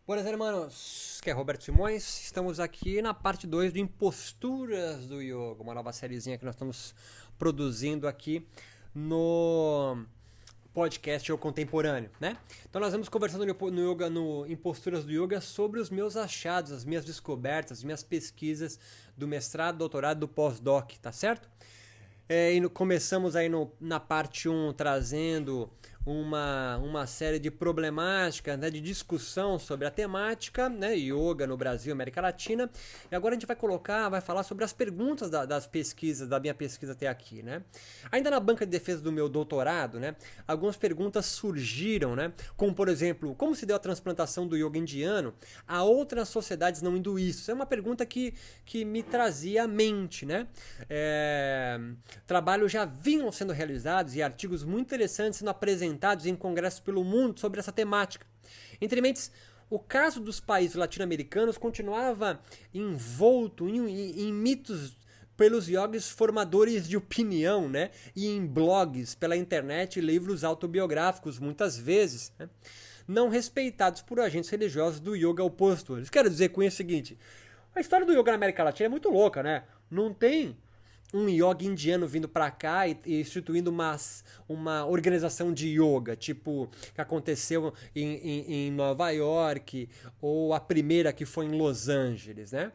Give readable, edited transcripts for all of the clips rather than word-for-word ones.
Buenas, hermanos, que é Roberto Simões. Estamos aqui na parte 2 do Imposturas do Yoga, uma nova sériezinha que nós estamos produzindo aqui no podcast Yoga Contemporâneo, né? Então nós vamos conversando no Imposturas do Yoga sobre os meus achados, as minhas descobertas, as minha pesquisas do mestrado, doutorado, do pós-doc, tá certo? Começamos aí na parte 1 trazendo uma série de problemáticas, né, de discussão sobre a temática, né, yoga no Brasil e América Latina. E agora a gente vai falar sobre as perguntas das pesquisas, da minha pesquisa até aqui, né? Ainda na banca de defesa do meu doutorado, né, algumas perguntas surgiram, né, como por exemplo, como se deu a transplantação do yoga indiano a outras sociedades não hinduístas? É uma pergunta que me trazia à mente, né? Trabalhos já vinham sendo realizados e artigos muito interessantes sendo apresentados em congressos pelo mundo sobre essa temática. Entre mentes, o caso dos países latino-americanos continuava envolto em mitos pelos yogis formadores de opinião, né? E em blogs pela internet e livros autobiográficos, muitas vezes, né? Não respeitados por agentes religiosos do yoga oposto. Eles querem dizer com isso o seguinte: a história do yoga na América Latina é muito louca, né? Não tem um yoga indiano vindo pra cá e instituindo uma organização de yoga, tipo que aconteceu em Nova York, ou a primeira que foi em Los Angeles, né?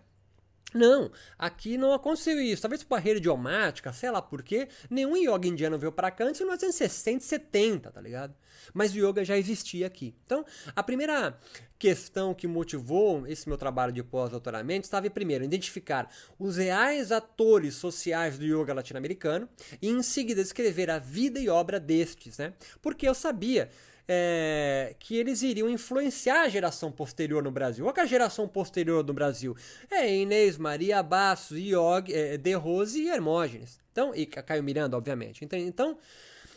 Não, aqui não aconteceu isso. Talvez por barreira idiomática, sei lá por quê. Nenhum yoga indiano veio para cá antes de 1960 e 70, tá ligado? Mas o yoga já existia aqui. Então, a primeira questão que motivou esse meu trabalho de pós-doutoramento estava, primeiro, em identificar os reais atores sociais do yoga latino-americano e, em seguida, descrever a vida e obra destes, né? Porque eu sabia que eles iriam influenciar a geração posterior no Brasil. Qual que é a geração posterior no Brasil? É Inês, Maria Bastos, De Rose e Hermógenes. Então, e Caio Miranda, obviamente. Então,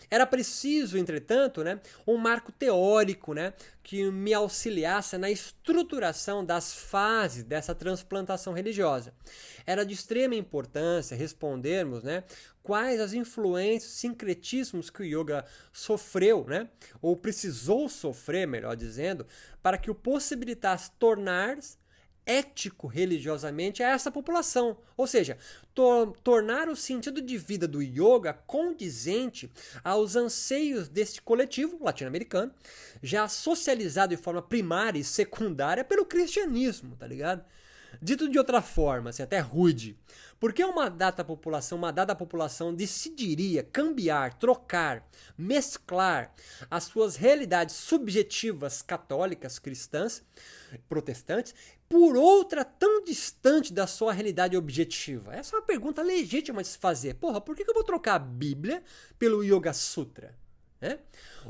era preciso, entretanto, né, um marco teórico, né, que me auxiliasse na estruturação das fases dessa transplantação religiosa. Era de extrema importância respondermos, né, quais as influências, sincretismos que o yoga sofreu, né, ou precisou sofrer, melhor dizendo, para que o possibilitasse tornar-se ético religiosamente a essa população. Ou seja, tornar o sentido de vida do yoga condizente aos anseios deste coletivo latino-americano, já socializado de forma primária e secundária pelo cristianismo, tá ligado? Dito de outra forma, assim, até rude, por que uma dada população decidiria cambiar, trocar, mesclar as suas realidades subjetivas católicas, cristãs, protestantes, por outra tão distante da sua realidade objetiva? Essa é uma pergunta legítima de se fazer. Porra, por que eu vou trocar a Bíblia pelo Yoga Sutra? Né?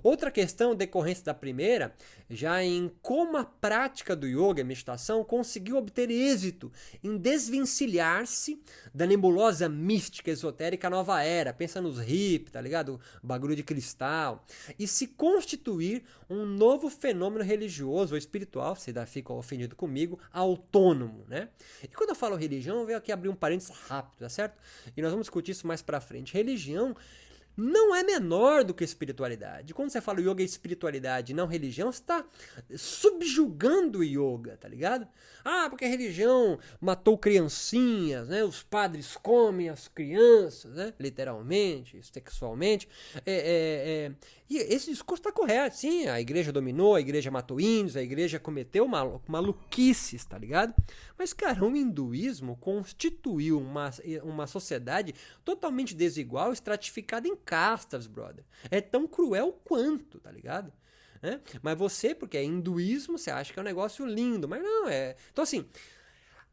Outra questão decorrente da primeira, já em como a prática do yoga e meditação conseguiu obter êxito em desvencilhar-se da nebulosa mística esotérica nova era, pensa nos hippies, tá ligado? Bagulho de cristal, e se constituir um novo fenômeno religioso ou espiritual, se ainda fica ofendido comigo, autônomo, né? E quando eu falo religião, eu venho aqui abrir um parênteses rápido, tá certo? E nós vamos discutir isso mais pra frente. Religião não é menor do que espiritualidade. Quando você fala yoga e espiritualidade, não religião, você está subjugando o yoga, tá ligado? Ah, porque a religião matou criancinhas, né? Os padres comem as crianças, né? Literalmente, sexualmente. E esse discurso está correto, sim. A igreja dominou, a igreja matou índios, a igreja cometeu maluquices, tá ligado? Mas, cara, o hinduísmo constituiu uma sociedade totalmente desigual, estratificada em castas, brother. É tão cruel quanto, tá ligado? Mas você, porque é hinduísmo, você acha que é um negócio lindo, mas não é. Então, assim,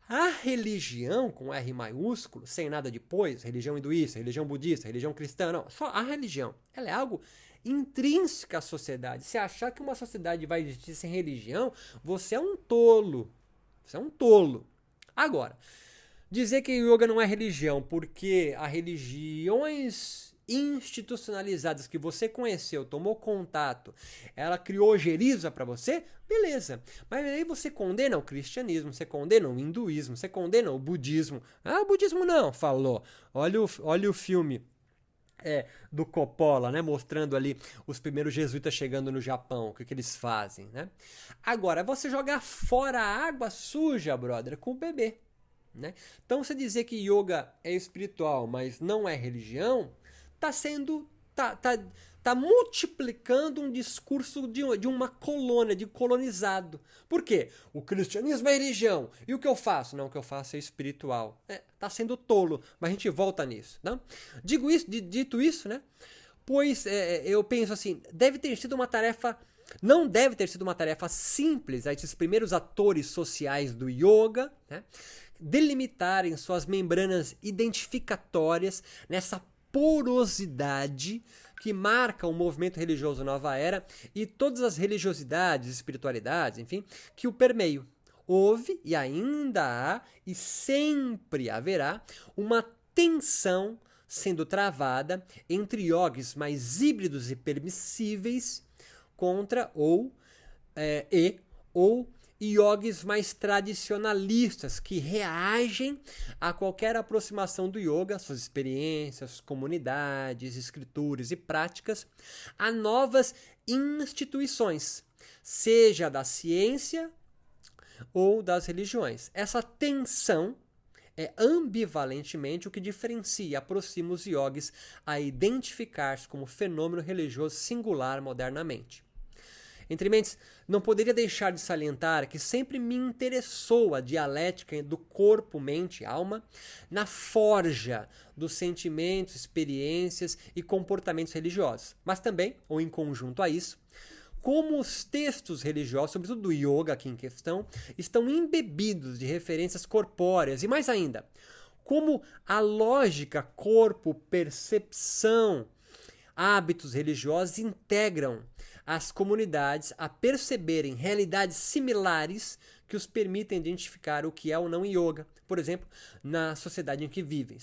a religião com R maiúsculo, sem nada depois, religião hinduísta, religião budista, religião cristã, não, só a religião, ela é algo intrínseca à sociedade. Se achar que uma sociedade vai existir sem religião, você é um tolo. Você é um tolo. Agora, dizer que o yoga não é religião porque as religiões institucionalizadas que você conheceu, tomou contato, ela criou ojeriza para você, beleza. Mas aí você condena o cristianismo, você condena o hinduísmo, você condena o budismo. Ah, o budismo não, falou. Olha o filme do Coppola, né? Mostrando ali os primeiros jesuítas chegando no Japão, o que eles fazem, né? Agora, você jogar fora a água suja, brother, com o bebê, né? Então, você dizer que yoga é espiritual, mas não é religião, tá multiplicando um discurso de uma colônia, de colonizado. Por quê? O cristianismo é religião. E o que eu faço? Não, o que eu faço é espiritual. Tá sendo tolo, mas a gente volta nisso. Não? Dito isso, né? Pois eu penso assim, não deve ter sido uma tarefa simples a esses primeiros atores sociais do yoga, né? Delimitarem suas membranas identificatórias nessa porosidade que marca o movimento religioso Nova Era e todas as religiosidades, espiritualidades, enfim, que o permeiam. Houve e ainda há e sempre haverá uma tensão sendo travada entre yogis mais híbridos e permissíveis contra ou yogis mais tradicionalistas que reagem a qualquer aproximação do yoga, suas experiências, comunidades, escrituras e práticas, a novas instituições, seja da ciência ou das religiões. Essa tensão é ambivalentemente o que diferencia e aproxima os yogis a identificar-se como fenômeno religioso singular modernamente. Entre mentes, não poderia deixar de salientar que sempre me interessou a dialética do corpo, mente e alma na forja dos sentimentos, experiências e comportamentos religiosos, mas também, ou em conjunto a isso, como os textos religiosos, sobretudo do yoga aqui em questão, estão embebidos de referências corpóreas e mais ainda, como a lógica corpo-percepção, hábitos religiosos integram as comunidades a perceberem realidades similares que os permitem identificar o que é ou não yoga, por exemplo, na sociedade em que vivem.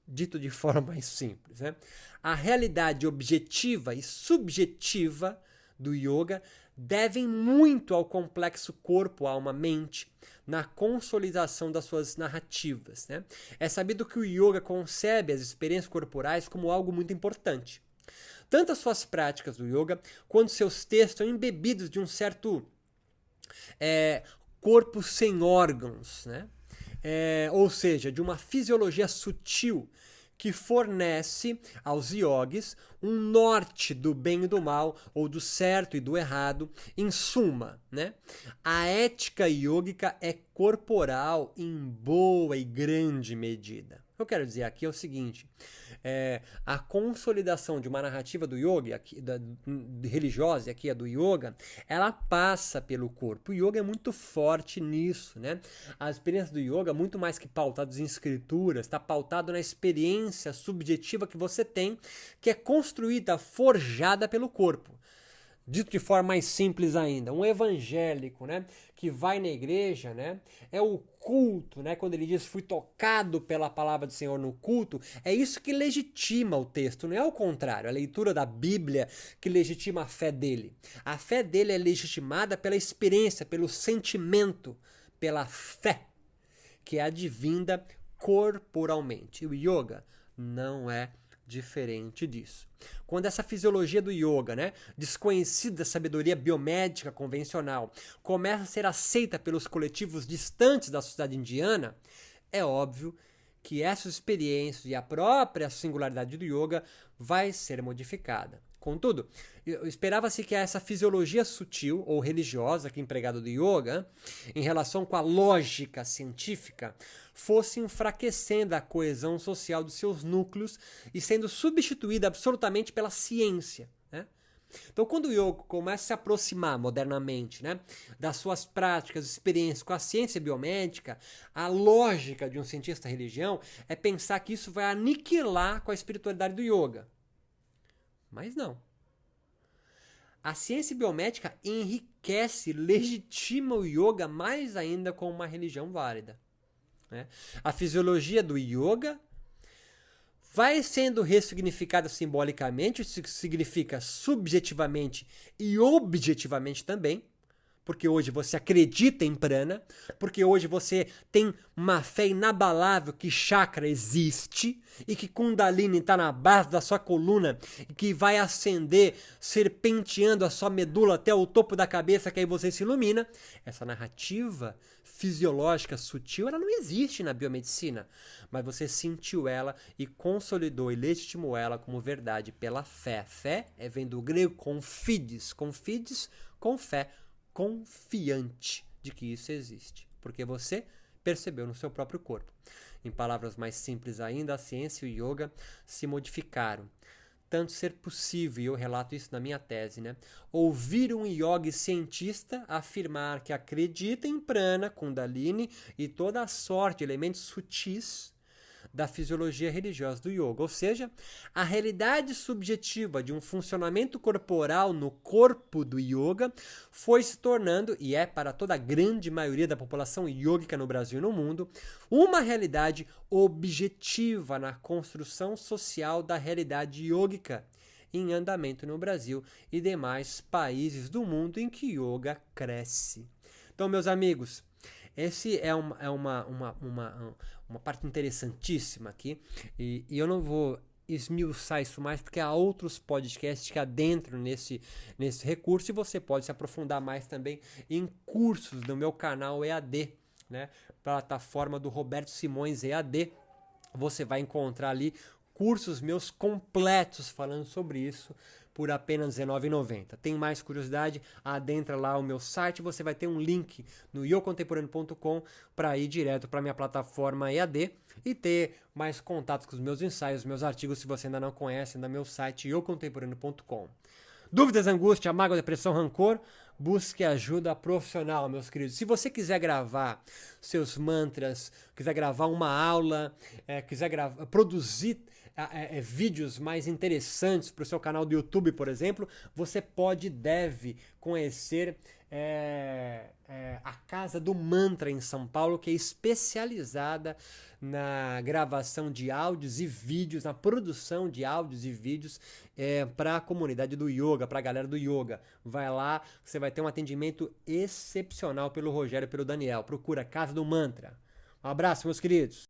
Dito de forma mais simples, né? A realidade objetiva e subjetiva do yoga devem muito ao complexo corpo, alma, mente, na consolidação das suas narrativas, né? É sabido que o yoga concebe as experiências corporais como algo muito importante. Tanto as suas práticas do yoga, quanto seus textos são embebidos de um certo corpo sem órgãos, né? Ou seja, de uma fisiologia sutil que fornece aos yogis um norte do bem e do mal, ou do certo e do errado. Em suma, né? A ética yógica é corporal em boa e grande medida. O que eu quero dizer aqui é o seguinte: a consolidação de uma narrativa do yoga, religiosa, aqui é do yoga, ela passa pelo corpo. O yoga é muito forte nisso, né? A experiência do yoga, muito mais que pautado em escrituras, está pautado na experiência subjetiva que você tem, que é construída, forjada pelo corpo. Dito de forma mais simples ainda, um evangélico, né, que vai na igreja, né, é o culto, né, quando ele diz fui tocado pela palavra do Senhor no culto, é isso que legitima o texto, não é o contrário, a leitura da Bíblia que legitima a fé dele. A fé dele é legitimada pela experiência, pelo sentimento, pela fé, que é advinda corporalmente. E o yoga não é diferente disso. Quando essa fisiologia do yoga, né, desconhecida da sabedoria biomédica convencional, começa a ser aceita pelos coletivos distantes da sociedade indiana, é óbvio que essas experiências e a própria singularidade do yoga vai ser modificada. Contudo, esperava-se que essa fisiologia sutil ou religiosa que é empregada do yoga, em relação com a lógica científica, fosse enfraquecendo a coesão social dos seus núcleos e sendo substituída absolutamente pela ciência, né? Então, quando o yoga começa a se aproximar modernamente, né, das suas práticas, experiências com a ciência biomédica, a lógica de um cientista da religião é pensar que isso vai aniquilar com a espiritualidade do yoga. Mas não. A ciência biomédica enriquece, legitima o yoga mais ainda como uma religião válida, né? A fisiologia do yoga vai sendo ressignificada simbolicamente, isso significa subjetivamente e objetivamente também, porque hoje você acredita em prana, porque hoje você tem uma fé inabalável que chakra existe e que Kundalini está na base da sua coluna e que vai ascender, serpenteando a sua medula até o topo da cabeça, que aí você se ilumina. Essa narrativa fisiológica sutil, ela não existe na biomedicina, mas você sentiu ela e consolidou e legitimou ela como verdade pela fé. Fé vem do grego confides, confides com fé, confiante de que isso existe, porque você percebeu no seu próprio corpo. Em palavras mais simples ainda, a ciência e o yoga se modificaram. Tanto ser possível, e eu relato isso na minha tese, né? Ouvir um yogi cientista afirmar que acredita em prana, kundalini e toda a sorte de elementos sutis da fisiologia religiosa do yoga, ou seja, a realidade subjetiva de um funcionamento corporal no corpo do yoga foi se tornando, e é para toda a grande maioria da população yógica no Brasil e no mundo, uma realidade objetiva na construção social da realidade yógica em andamento no Brasil e demais países do mundo em que yoga cresce. Então, meus amigos, esse é uma parte interessantíssima aqui, e eu não vou esmiuçar isso mais, porque há outros podcasts que adentram nesse recurso, e você pode se aprofundar mais também em cursos do meu canal EAD, né? Plataforma do Roberto Simões EAD. Você vai encontrar ali cursos meus completos falando sobre isso por apenas R$19,90. Tem mais curiosidade? Adentra lá o meu site, você vai ter um link no yocontemporâneo.com para ir direto para minha plataforma EAD e ter mais contatos com os meus ensaios, meus artigos, se você ainda não conhece, no meu site yocontemporâneo.com. Dúvidas, angústia, mágoa, depressão, rancor? Busque ajuda profissional, meus queridos. Se você quiser gravar seus mantras, quiser gravar uma aula, quiser produzir vídeos mais interessantes para o seu canal do YouTube, por exemplo, você pode e deve conhecer a Casa do Mantra em São Paulo, que é especializada na gravação de áudios e vídeos, na produção de áudios e vídeos para a comunidade do yoga, para a galera do yoga. Vai lá, você vai ter um atendimento excepcional pelo Rogério e pelo Daniel. Procura Casa do Mantra. Um abraço, meus queridos.